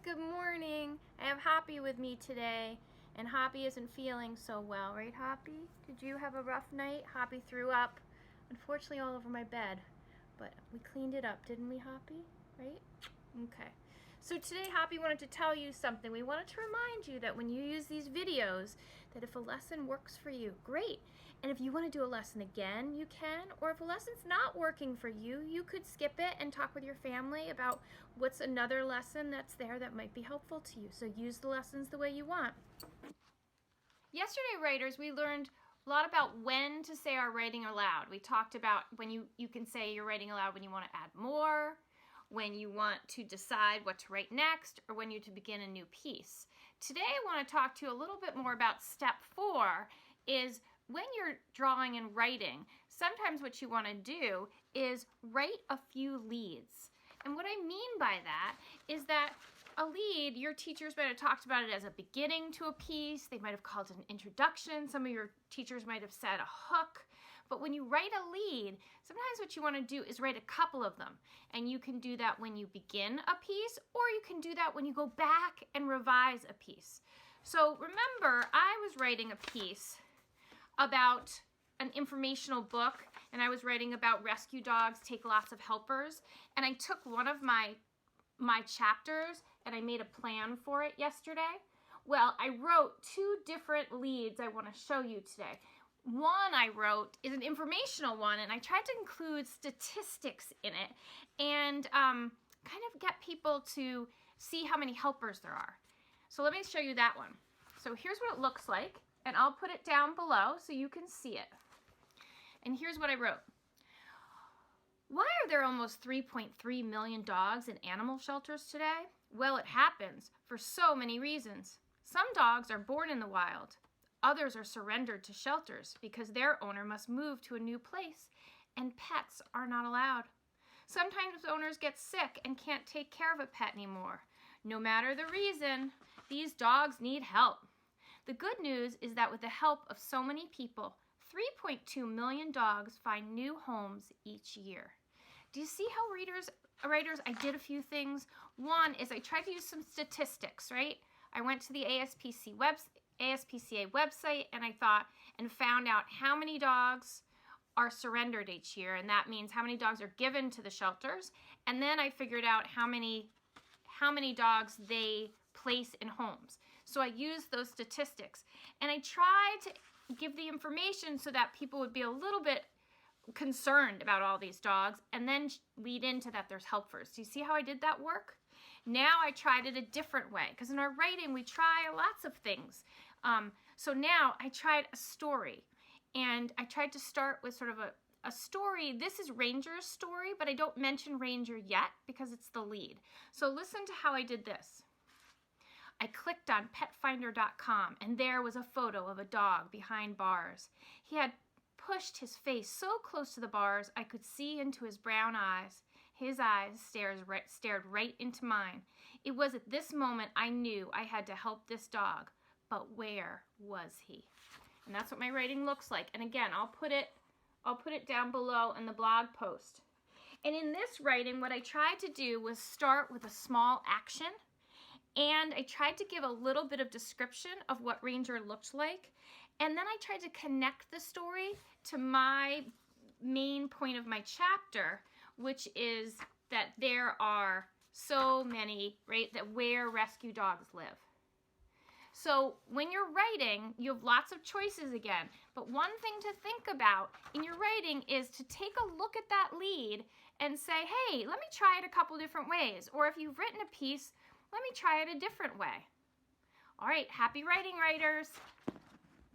Good morning. I have Hoppy with me today, and Hoppy isn't feeling so well, right, Hoppy? Did you have a rough night? Hoppy threw up, unfortunately, all over my bed, but we cleaned it up, didn't we, Hoppy? Right? Okay. So today, Hoppy wanted to tell you something. We wanted to remind you that when you use these videos, that if a lesson works for you, great. And if you want to do a lesson again, you can. Or if a lesson's not working for you, you could skip it and talk with your family about what's another lesson that's there that might be helpful to you. So use the lessons the way you want. Yesterday, writers, we learned a lot about when to say our writing aloud. We talked about when you can say you're writing aloud when you want to add more, when you want to decide what to write next, or when you to begin a new piece. Today I want to talk to you a little bit more about step 4 is when you're drawing and writing, sometimes what you want to do is write a few leads. And what I mean by that is that a lead, your teachers might have talked about it as a beginning to a piece. They might have called it an introduction. Some of your teachers might have said a hook. But when you write a lead, sometimes what you want to do is write a couple of them. And you can do that when you begin a piece, or you can do that when you go back and revise a piece. So remember, I was writing a piece about an informational book, and I was writing about rescue dogs take lots of helpers. And I took one of my chapters and I made a plan for it yesterday. Well, I wrote 2 different leads I want to show you today. One I wrote is an informational one, and I tried to include statistics in it and kind of get people to see how many helpers there are. So let me show you that one. So here's what it looks like, and I'll put it down below so you can see it. And here's what I wrote. Why are there almost 3.3 million dogs in animal shelters today? Well, it happens for so many reasons. Some dogs are born in the wild. Others are surrendered to shelters because their owner must move to a new place, and pets are not allowed. Sometimes owners get sick and can't take care of a pet anymore. No matter the reason, these dogs need help. The good news is that with the help of so many people, 3.2 million dogs find new homes each year. Do you see how writers, I did a few things? One is I tried to use some statistics, right? I went to the ASPCA website and found out how many dogs are surrendered each year, and that means how many dogs are given to the shelters. And then I figured out how many dogs they place in homes. So I used those statistics, and I tried to give the information so that people would be a little bit concerned about all these dogs, and then lead into that there's helpers. Do you see how I did that work? Now I tried it a different way, because in our writing we try lots of things. So now I tried a story, and I tried to start with sort of a story. This is Ranger's story, but I don't mention Ranger yet because it's the lead. So listen to how I did this. I clicked on petfinder.com, and there was a photo of a dog behind bars. He had pushed his face so close to the bars I could see into his brown eyes. His eyes stared right into mine. It was at this moment I knew I had to help this dog, but where was he? And that's what my writing looks like. And again, I'll put it down below in the blog post. And in this writing, what I tried to do was start with a small action, and I tried to give a little bit of description of what Ranger looked like. And then I tried to connect the story to my main point of my chapter, which is that there are so many, right, that where rescue dogs live. So when you're writing, you have lots of choices again. But one thing to think about in your writing is to take a look at that lead and say, hey, let me try it a couple different ways. Or if you've written a piece, let me try it a different way. All right, happy writing, writers.